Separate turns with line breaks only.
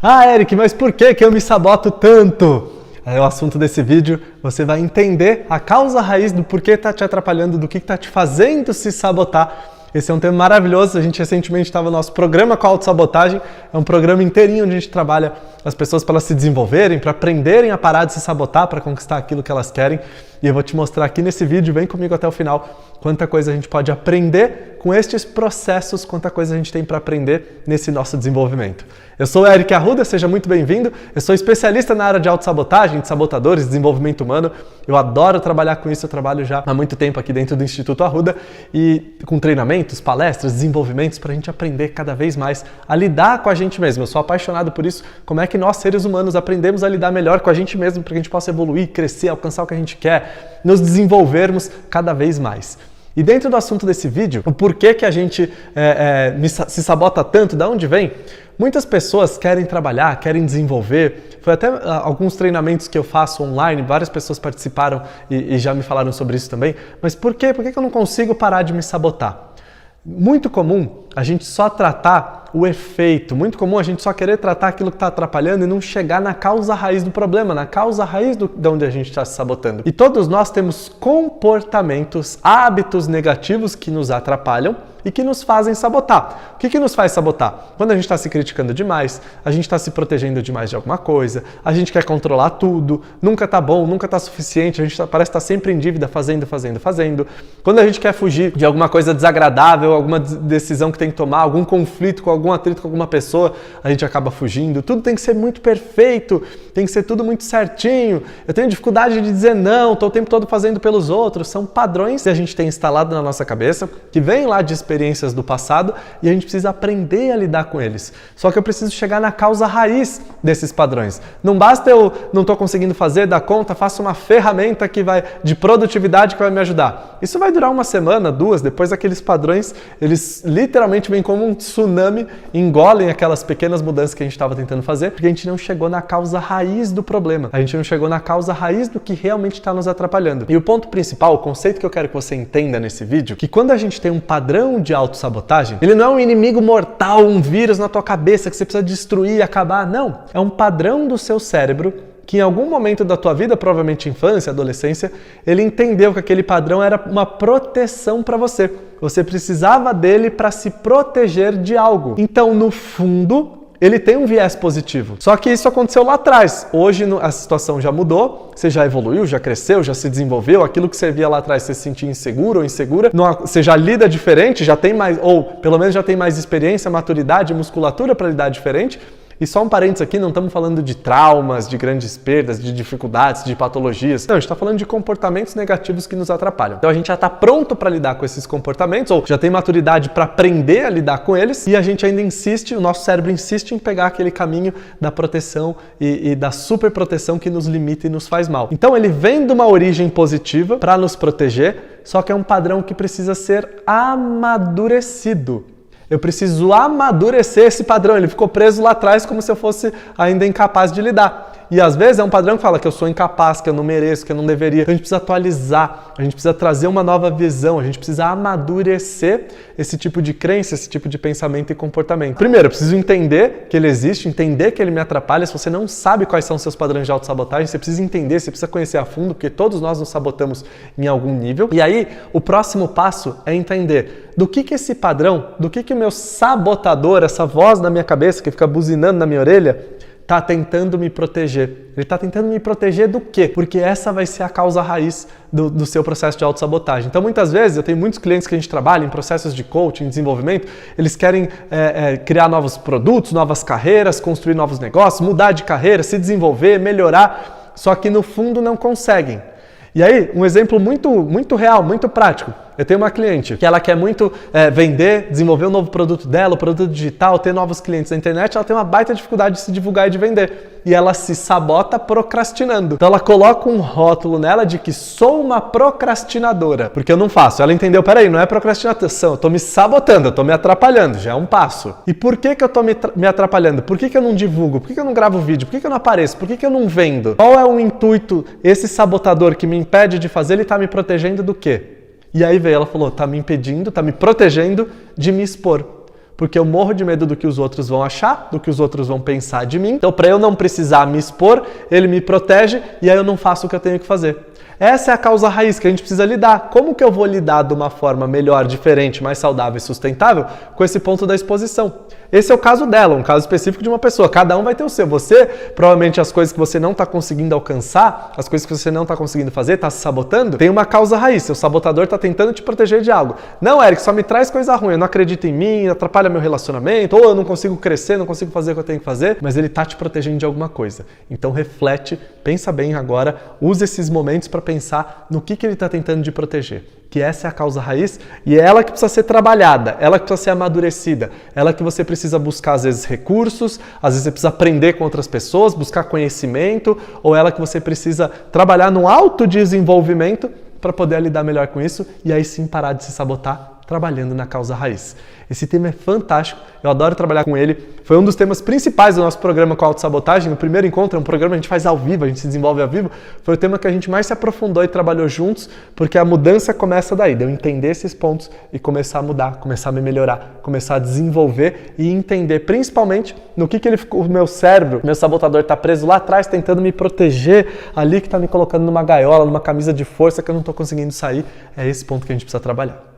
Ah, Eric, mas por que eu me saboto tanto? É o assunto desse vídeo. Você vai entender a causa raiz do porquê está te atrapalhando, do que está te fazendo se sabotar. Esse é um tema maravilhoso. A gente recentemente estava no nosso programa com a autossabotagem. É um programa inteirinho onde a gente trabalha as pessoas para elas se desenvolverem, para aprenderem a parar de se sabotar, para conquistar aquilo que elas querem. E eu vou te mostrar aqui nesse vídeo, vem comigo até o final, quanta coisa a gente pode aprender com estes processos, quanta coisa a gente tem para aprender nesse nosso desenvolvimento. Eu sou o Eric Arruda, seja muito bem-vindo. Eu sou especialista na área de autossabotagem, de sabotadores, desenvolvimento humano. Eu adoro trabalhar com isso, eu trabalho já há muito tempo aqui dentro do Instituto Arruda e com treinamentos, palestras, desenvolvimentos para a gente aprender cada vez mais a lidar com a gente mesmo. Eu sou apaixonado por isso, como é que nós, seres humanos, aprendemos a lidar melhor com a gente mesmo para que a gente possa evoluir, crescer, alcançar o que a gente quer, nos desenvolvermos cada vez mais. E dentro do assunto desse vídeo, o porquê que a gente se sabota tanto, de onde vem? Muitas pessoas querem trabalhar, querem desenvolver. Foi até alguns treinamentos que eu faço online, várias pessoas participaram e já me falaram sobre isso também. Mas por quê? Por que eu não consigo parar de me sabotar? Muito comum a gente só tratar o efeito, muito comum a gente só querer tratar aquilo que está atrapalhando e não chegar na causa raiz do problema, na causa raiz de onde a gente está se sabotando. E todos nós temos comportamentos, hábitos negativos que nos atrapalham e que nos fazem sabotar. O que nos faz sabotar? Quando a gente está se criticando demais, a gente está se protegendo demais de alguma coisa, a gente quer controlar tudo, nunca está bom, nunca está suficiente, a gente parece estar sempre em dívida, fazendo. Quando a gente quer fugir de alguma coisa desagradável, alguma decisão que tem que tomar, algum conflito com algum atrito com alguma pessoa, a gente acaba fugindo. Tudo tem que ser muito perfeito, tem que ser tudo muito certinho. Eu tenho dificuldade de dizer não, estou o tempo todo fazendo pelos outros. São padrões que a gente tem instalado na nossa cabeça, que vêm lá de experiências do passado e a gente precisa aprender a lidar com eles. Só que eu preciso chegar na causa raiz desses padrões. Não basta eu não estou conseguindo fazer, dar conta, faço uma ferramenta de produtividade que vai me ajudar. Isso vai durar uma semana, duas, depois aqueles padrões, eles literalmente vêm como um tsunami, engolem aquelas pequenas mudanças que a gente estava tentando fazer, porque a gente não chegou na causa raiz do problema. A gente não chegou na causa raiz do que realmente está nos atrapalhando. E o ponto principal, o conceito que eu quero que você entenda nesse vídeo, que quando a gente tem um padrão de autossabotagem, ele não é um inimigo mortal, um vírus na tua cabeça que você precisa destruir e acabar, não. É um padrão do seu cérebro que em algum momento da tua vida, provavelmente infância, adolescência, ele entendeu que aquele padrão era uma proteção para você. Você precisava dele para se proteger de algo. Então, no fundo, ele tem um viés positivo. Só que isso aconteceu lá atrás. Hoje a situação já mudou, você já evoluiu, já cresceu, já se desenvolveu. Aquilo que você via lá atrás, você se sentia inseguro ou insegura, você já lida diferente, já tem mais, ou pelo menos já tem mais experiência, maturidade, musculatura para lidar diferente. E só um parênteses aqui, não estamos falando de traumas, de grandes perdas, de dificuldades, de patologias. Não, a gente está falando de comportamentos negativos que nos atrapalham. Então a gente já está pronto para lidar com esses comportamentos, ou já tem maturidade para aprender a lidar com eles, e a gente ainda insiste, o nosso cérebro insiste em pegar aquele caminho da proteção e da superproteção que nos limita e nos faz mal. Então ele vem de uma origem positiva para nos proteger, só que é um padrão que precisa ser amadurecido. Eu preciso amadurecer esse padrão. Ele ficou preso lá atrás como se eu fosse ainda incapaz de lidar. E às vezes é um padrão que fala que eu sou incapaz, que eu não mereço, que eu não deveria. Então a gente precisa atualizar, a gente precisa trazer uma nova visão, a gente precisa amadurecer esse tipo de crença, esse tipo de pensamento e comportamento. Primeiro, eu preciso entender que ele existe, entender que ele me atrapalha. Se você não sabe quais são os seus padrões de autossabotagem, você precisa entender, você precisa conhecer a fundo, porque todos nós nos sabotamos em algum nível. E aí, o próximo passo é entender do que esse padrão, do que o meu sabotador, essa voz na minha cabeça que fica buzinando na minha orelha, está tentando me proteger. Ele está tentando me proteger do quê? Porque essa vai ser a causa raiz do seu processo de autossabotagem. Então, muitas vezes, eu tenho muitos clientes que a gente trabalha em processos de coaching, desenvolvimento, eles querem criar novos produtos, novas carreiras, construir novos negócios, mudar de carreira, se desenvolver, melhorar, só que no fundo não conseguem. E aí, um exemplo muito real, muito prático. Eu tenho uma cliente que ela quer muito vender, desenvolver um novo produto dela, o produto digital, ter novos clientes na internet, ela tem uma baita dificuldade de se divulgar e de vender. E ela se sabota procrastinando. Então ela coloca um rótulo nela de que sou uma procrastinadora, porque eu não faço. Ela entendeu, peraí, não é procrastinação, eu estou me sabotando, eu estou me atrapalhando, já é um passo. E por que eu estou me atrapalhando? Por que eu não divulgo? Por que eu não gravo vídeo? Por que eu não apareço? Por que eu não vendo? Qual é o intuito? Esse sabotador que me impede de fazer, ele está me protegendo do quê? E aí veio, ela falou, tá me impedindo, tá me protegendo de me expor. Porque eu morro de medo do que os outros vão achar, do que os outros vão pensar de mim. Então, para eu não precisar me expor, ele me protege e aí eu não faço o que eu tenho que fazer. Essa é a causa raiz que a gente precisa lidar. Como que eu vou lidar de uma forma melhor, diferente, mais saudável e sustentável com esse ponto da exposição? Esse é o caso dela, um caso específico de uma pessoa. Cada um vai ter o seu. Você, provavelmente, as coisas que você não está conseguindo alcançar, as coisas que você não está conseguindo fazer, está se sabotando, tem uma causa raiz. Seu sabotador está tentando te proteger de algo. Não, Eric, só me traz coisa ruim. Eu não acredito em mim, atrapalha meu relacionamento, ou eu não consigo crescer, não consigo fazer o que eu tenho que fazer, mas ele está te protegendo de alguma coisa. Então reflete, pensa bem agora, use esses momentos para pensar no que ele está tentando te proteger. Que essa é a causa raiz e é ela que precisa ser trabalhada, ela que precisa ser amadurecida, ela que você precisa buscar às vezes recursos, às vezes você precisa aprender com outras pessoas, buscar conhecimento, ou ela que você precisa trabalhar no autodesenvolvimento para poder lidar melhor com isso e aí sim parar de se sabotar trabalhando na causa raiz. Esse tema é fantástico, eu adoro trabalhar com ele. Foi um dos temas principais do nosso programa com a autossabotagem. No primeiro encontro, é um programa que a gente faz ao vivo, a gente se desenvolve ao vivo. Foi o tema que a gente mais se aprofundou e trabalhou juntos, porque a mudança começa daí, de eu entender esses pontos e começar a mudar, começar a me melhorar, começar a desenvolver e entender principalmente no que o meu cérebro, meu sabotador está preso lá atrás, tentando me proteger ali, que está me colocando numa gaiola, numa camisa de força que eu não estou conseguindo sair. É esse ponto que a gente precisa trabalhar.